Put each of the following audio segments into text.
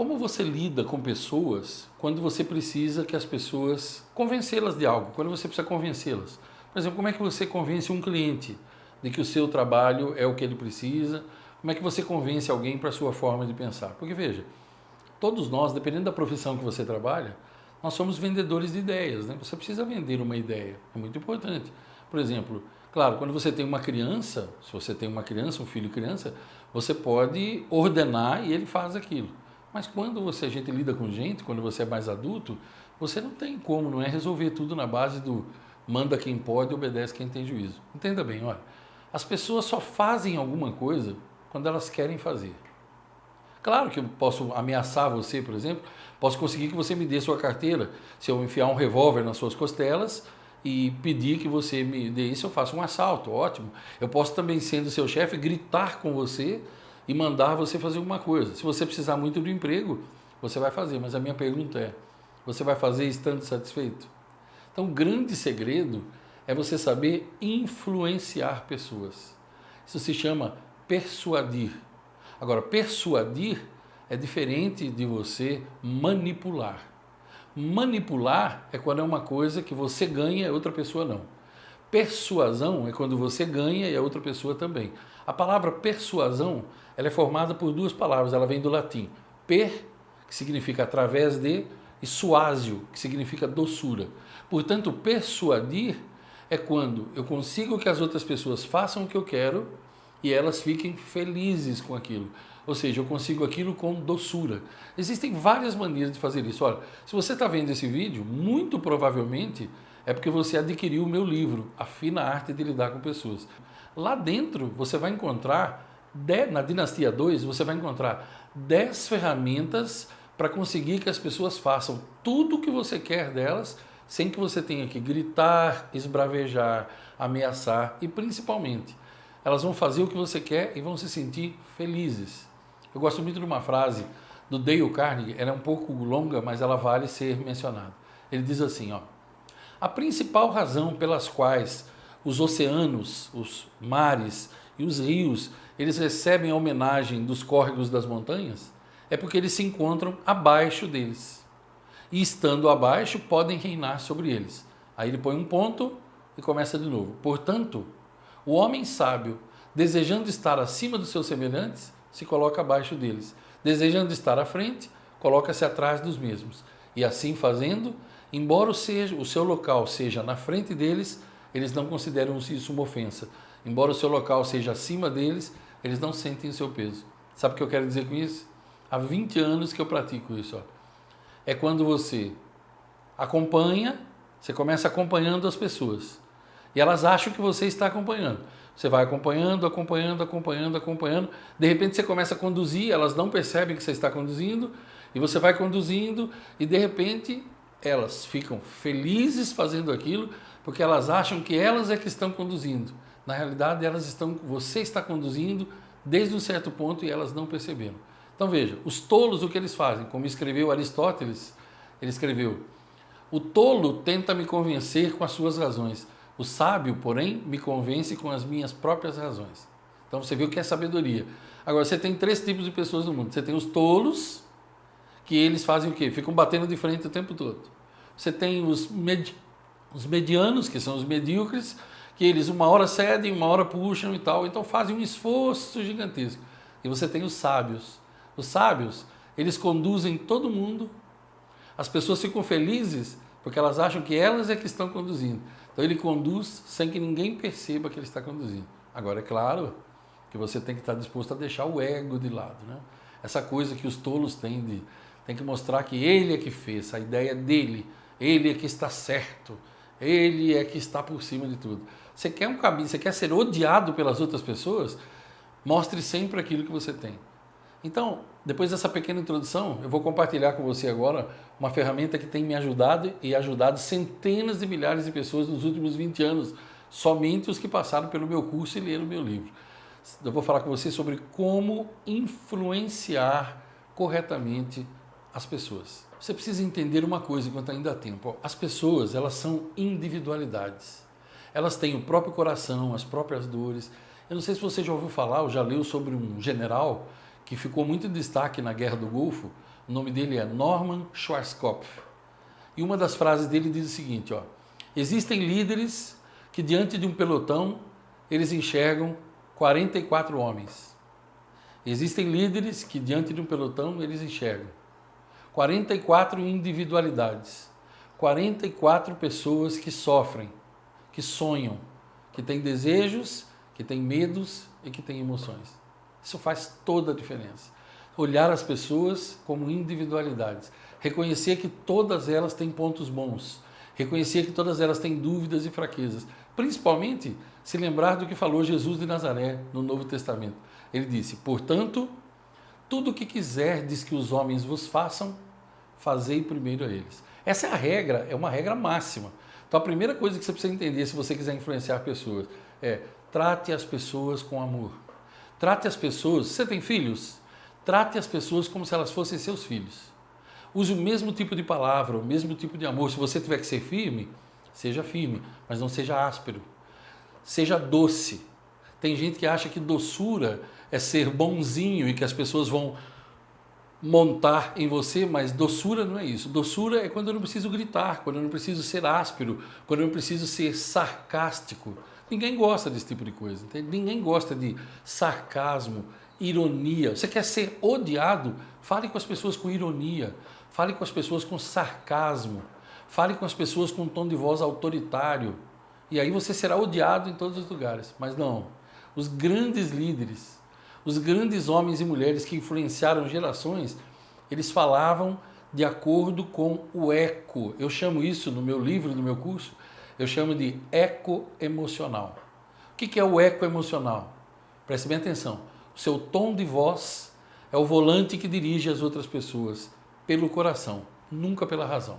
Como você lida com pessoas quando você precisa que as pessoas convencê-las de algo, quando você precisa convencê-las? Por exemplo, como é que você convence um cliente de que o seu trabalho é o que ele precisa? Como é que você convence alguém para a sua forma de pensar? Porque veja, todos nós, dependendo da profissão que você trabalha, nós somos vendedores de ideias, né? Você precisa vender uma ideia, é muito importante. Por exemplo, claro, quando você tem uma criança, se você tem uma criança, um filho criança, você pode ordenar e ele faz aquilo. Mas quando a gente lida com gente, quando você é mais adulto, você não tem como, não é resolver tudo na base do manda quem pode, obedece quem tem juízo. Entenda bem, olha, as pessoas só fazem alguma coisa quando elas querem fazer. Claro que eu posso ameaçar você, por exemplo, posso conseguir que você me dê sua carteira. Se eu enfiar um revólver nas suas costelas e pedir que você me dê isso, eu faço um assalto, ótimo. Eu posso também, sendo seu chefe, gritar com você e mandar você fazer alguma coisa. Se você precisar muito do emprego, você vai fazer. Mas a minha pergunta é, você vai fazer estando satisfeito? Então, o grande segredo é você saber influenciar pessoas. Isso se chama persuadir. Agora, persuadir é diferente de você manipular. Manipular é quando é uma coisa que você ganha e a outra pessoa não. Persuasão é quando você ganha e a outra pessoa também. A palavra persuasão, ela é formada por duas palavras, ela vem do latim. Per, que significa através de, e suásio, que significa doçura. Portanto, persuadir é quando eu consigo que as outras pessoas façam o que eu quero e elas fiquem felizes com aquilo. Ou seja, eu consigo aquilo com doçura. Existem várias maneiras de fazer isso. Olha, se você está vendo esse vídeo, muito provavelmente é porque você adquiriu o meu livro, A Fina Arte de Lidar com Pessoas. Lá dentro você vai encontrar, na Dinastia 2, você vai encontrar 10 ferramentas para conseguir que as pessoas façam tudo o que você quer delas, sem que você tenha que gritar, esbravejar, ameaçar e principalmente elas vão fazer o que você quer e vão se sentir felizes. Eu gosto muito de uma frase do Dale Carnegie, ela é um pouco longa, mas ela vale ser mencionada. Ele diz assim, ó, a principal razão pelas quais os oceanos, os mares e os rios, eles recebem a homenagem dos córregos das montanhas, é porque eles se encontram abaixo deles. E estando abaixo, podem reinar sobre eles. Aí ele põe um ponto e começa de novo. Portanto, o homem sábio, desejando estar acima dos seus semelhantes, se coloca abaixo deles. Desejando estar à frente, coloca-se atrás dos mesmos. E assim fazendo, embora o seu local seja na frente deles, eles não consideram isso uma ofensa. Embora o seu local seja acima deles, eles não sentem o seu peso. Sabe o que eu quero dizer com isso? Há 20 anos que eu pratico isso. Ó. É quando você acompanha, você começa acompanhando as pessoas. E elas acham que você está acompanhando. Você vai acompanhando, acompanhando, acompanhando, acompanhando. De repente você começa a conduzir, elas não percebem que você está conduzindo. E você vai conduzindo e de repente elas ficam felizes fazendo aquilo porque elas acham que elas é que estão conduzindo. Na realidade, você está conduzindo desde um certo ponto e elas não perceberam. Então veja, os tolos o que eles fazem? Como escreveu Aristóteles, ele escreveu, o tolo tenta me convencer com as suas razões. O sábio, porém, me convence com as minhas próprias razões. Então você viu que é sabedoria. Agora, você tem 3 tipos de pessoas no mundo. Você tem os tolos, que eles fazem o quê? Ficam batendo de frente o tempo todo. Você tem os medianos, que são os medíocres, que eles uma hora cedem, uma hora puxam e tal, então fazem um esforço gigantesco. E você tem os sábios. Os sábios, eles conduzem todo mundo. As pessoas ficam felizes porque elas acham que elas é que estão conduzindo. Então ele conduz sem que ninguém perceba que ele está conduzindo. Agora, é claro que você tem que estar disposto a deixar o ego de lado, né? Essa coisa que os tolos têm tem que mostrar que ele é que fez, a ideia dele, ele é que está certo, ele é que está por cima de tudo. Você quer um caminho, você quer ser odiado pelas outras pessoas? Mostre sempre aquilo que você tem. Então, depois dessa pequena introdução, eu vou compartilhar com você agora uma ferramenta que tem me ajudado e ajudado centenas de milhares de pessoas nos últimos 20 anos, somente os que passaram pelo meu curso e leram o meu livro. Eu vou falar com você sobre como influenciar corretamente as pessoas. Você precisa entender uma coisa enquanto ainda há tempo. As pessoas, elas são individualidades. Elas têm o próprio coração, as próprias dores. Eu não sei se você já ouviu falar ou já leu sobre um general que ficou muito em destaque na Guerra do Golfo, O nome dele é Norman Schwarzkopf. E uma das frases dele diz o seguinte, ó: existem líderes que diante de um pelotão eles enxergam 44 homens. Existem líderes que diante de um pelotão eles enxergam 44 individualidades, 44 pessoas que sofrem, que sonham, que têm desejos, que têm medos e que têm emoções. Isso faz toda a diferença. Olhar as pessoas como individualidades, reconhecer que todas elas têm pontos bons, reconhecer que todas elas têm dúvidas e fraquezas, principalmente se lembrar do que falou Jesus de Nazaré no Novo Testamento. Ele disse, portanto, tudo o que quiserdes que os homens vos façam, fazei primeiro a eles. Essa é a regra, é uma regra máxima. Então a primeira coisa que você precisa entender se você quiser influenciar pessoas é trate as pessoas com amor. Trate as pessoas, você tem filhos? Trate as pessoas como se elas fossem seus filhos. Use o mesmo tipo de palavra, o mesmo tipo de amor. Se você tiver que ser firme, seja firme, mas não seja áspero. Seja doce. Tem gente que acha que doçura é ser bonzinho e que as pessoas vão montar em você, mas doçura não é isso. Doçura é quando eu não preciso gritar, quando eu não preciso ser áspero, quando eu não preciso ser sarcástico. Ninguém gosta desse tipo de coisa. Entende? Ninguém gosta de sarcasmo, ironia. Você quer ser odiado? Fale com as pessoas com ironia. Fale com as pessoas com sarcasmo. Fale com as pessoas com um tom de voz autoritário. E aí você será odiado em todos os lugares. Mas não. Os grandes líderes, os grandes homens e mulheres que influenciaram gerações, eles falavam de acordo com o eco. Eu chamo isso no meu livro, no meu curso, eu chamo de eco emocional. O que é o eco emocional? Preste bem atenção. O seu tom de voz é o volante que dirige as outras pessoas pelo coração, nunca pela razão.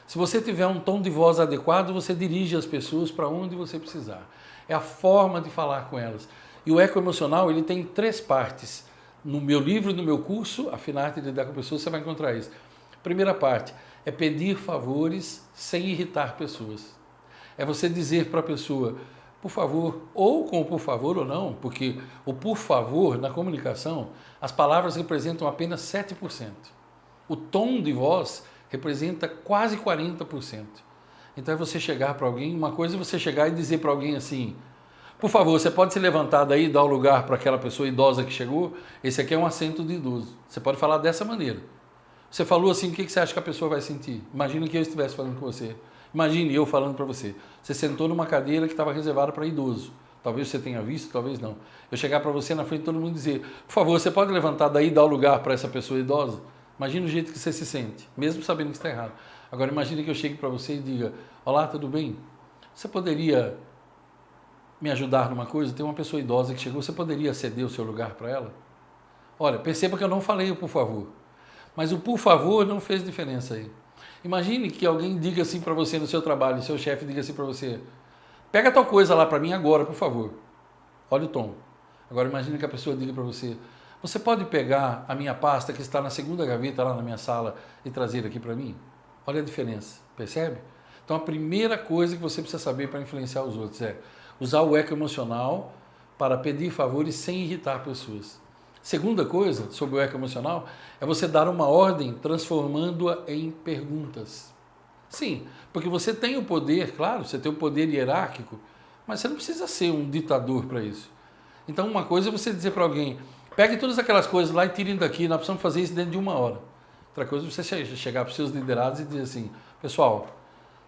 Se você tiver um tom de voz adequado, você dirige as pessoas para onde você precisar. É a forma de falar com elas. E o eco emocional, ele tem 3 partes. No meu livro, no meu curso, Afinar a Arte de Lidar com Pessoas, você vai encontrar isso. Primeira parte é pedir favores sem irritar pessoas. É você dizer para a pessoa, por favor, ou com o por favor ou não, porque o por favor, na comunicação, as palavras representam apenas 7%. O tom de voz representa quase 40%. Então é você chegar para alguém, uma coisa é você chegar e dizer para alguém assim, por favor, você pode se levantar daí e dar o lugar para aquela pessoa idosa que chegou? Esse aqui é um assento de idoso. Você pode falar dessa maneira. Você falou assim, o que você acha que a pessoa vai sentir? Imagina que eu estivesse falando com você. Imagine eu falando para você. Você sentou numa cadeira que estava reservada para idoso. Talvez você tenha visto, talvez não. Eu chegar para você na frente de todo mundo e dizer, por favor, você pode levantar daí e dar o lugar para essa pessoa idosa? Imagina o jeito que você se sente, mesmo sabendo que está errado. Agora imagine que eu chegue para você e diga, olá, tudo bem? Você poderia me ajudar numa coisa? Tem uma pessoa idosa que chegou, você poderia ceder o seu lugar para ela? Olha, perceba que eu não falei o por favor, mas o por favor não fez diferença aí. Imagine que alguém diga assim para você no seu trabalho, seu chefe diga assim para você, pega a tua coisa lá para mim agora, por favor. Olha o tom. Agora imagine que a pessoa diga para você, você pode pegar a minha pasta que está na segunda gaveta lá na minha sala e trazer aqui para mim? Olha a diferença, percebe? Então a primeira coisa que você precisa saber para influenciar os outros é usar o eco emocional para pedir favores sem irritar pessoas. Segunda coisa sobre o eco emocional é você dar uma ordem transformando-a em perguntas. Sim, porque você tem o poder, claro, você tem o poder hierárquico, mas você não precisa ser um ditador para isso. Então uma coisa é você dizer para alguém, pegue todas aquelas coisas lá e tirem daqui, nós precisamos fazer isso dentro de 1 hora. Outra coisa é você chegar para os seus liderados e dizer assim, pessoal,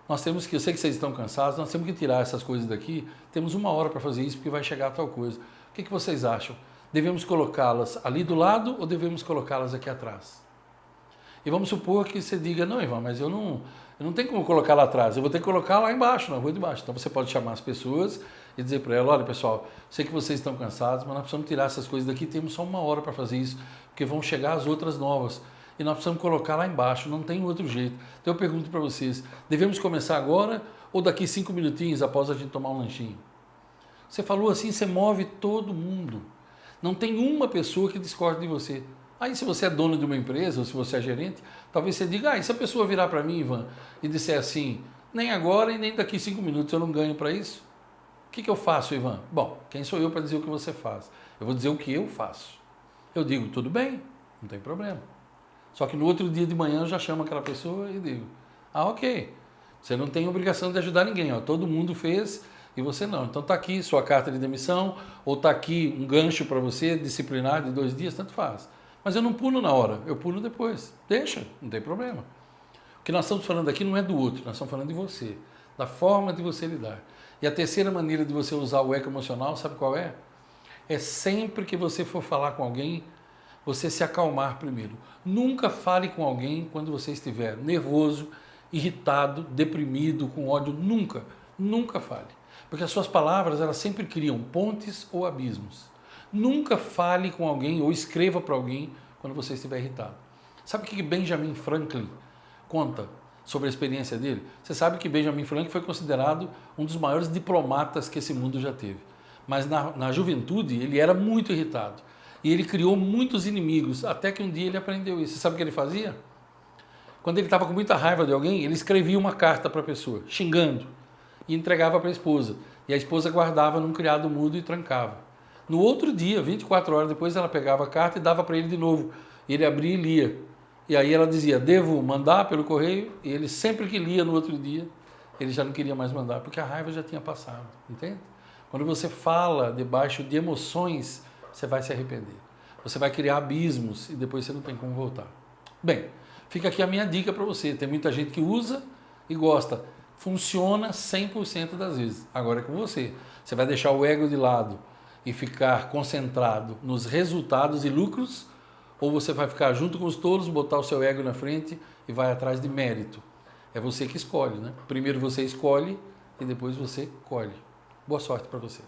nós temos que, eu sei que vocês estão cansados, nós temos que tirar essas coisas daqui, temos 1 hora para fazer isso porque vai chegar tal coisa. O que vocês acham? Devemos colocá-las ali do lado ou devemos colocá-las aqui atrás? E vamos supor que você diga, não, Ivan, mas eu não tenho como colocar lá atrás, eu vou ter que colocar lá embaixo, na rua de baixo. Então você pode chamar as pessoas e dizer para elas, olha pessoal, sei que vocês estão cansados, mas nós precisamos tirar essas coisas daqui, temos só 1 hora para fazer isso, porque vão chegar as outras novas. E nós precisamos colocar lá embaixo, não tem outro jeito. Então eu pergunto para vocês, devemos começar agora ou daqui 5 minutinhos após a gente tomar um lanchinho? Você falou assim, você move todo mundo. Não tem uma pessoa que discorde de você. Aí se você é dono de uma empresa ou se você é gerente, talvez você diga, e se a pessoa virar para mim, Ivan, e disser assim, nem agora e nem daqui 5 minutos eu não ganho para isso? O que eu faço, Ivan? Bom, quem sou eu para dizer o que você faz? Eu vou dizer o que eu faço. Eu digo, tudo bem, não tem problema. Só que no outro dia de manhã eu já chamo aquela pessoa e digo, ok, você não tem obrigação de ajudar ninguém, ó, todo mundo fez e você não. Então está aqui sua carta de demissão, ou está aqui um gancho para você, disciplinar de 2 dias, tanto faz. Mas eu não pulo na hora, eu pulo depois. Deixa, não tem problema. O que nós estamos falando aqui não é do outro, nós estamos falando de você, da forma de você lidar. E a terceira maneira de você usar o eco emocional, sabe qual é? É sempre que você for falar com alguém, você se acalmar primeiro. Nunca fale com alguém quando você estiver nervoso, irritado, deprimido, com ódio. Nunca, nunca fale. Porque as suas palavras, elas sempre criam pontes ou abismos. Nunca fale com alguém ou escreva para alguém quando você estiver irritado. Sabe o que Benjamin Franklin conta sobre a experiência dele? Você sabe que Benjamin Franklin foi considerado um dos maiores diplomatas que esse mundo já teve. Mas na juventude ele era muito irritado. E ele criou muitos inimigos, até que um dia ele aprendeu isso. Você sabe o que ele fazia? Quando ele estava com muita raiva de alguém, ele escrevia uma carta para a pessoa, xingando, e entregava para a esposa. E a esposa guardava num criado mudo e trancava. No outro dia, 24 horas depois, ela pegava a carta e dava para ele de novo. Ele abria e lia. E aí ela dizia, devo mandar pelo correio? E ele sempre que lia no outro dia, ele já não queria mais mandar, porque a raiva já tinha passado, entende? Quando você fala debaixo de emoções, você vai se arrepender. Você vai criar abismos e depois você não tem como voltar. Bem, fica aqui a minha dica para você. Tem muita gente que usa e gosta. Funciona 100% das vezes. Agora é com você. Você vai deixar o ego de lado e ficar concentrado nos resultados e lucros, ou você vai ficar junto com os tolos, botar o seu ego na frente e vai atrás de mérito. É você que escolhe, né? Primeiro você escolhe e depois você colhe. Boa sorte para você.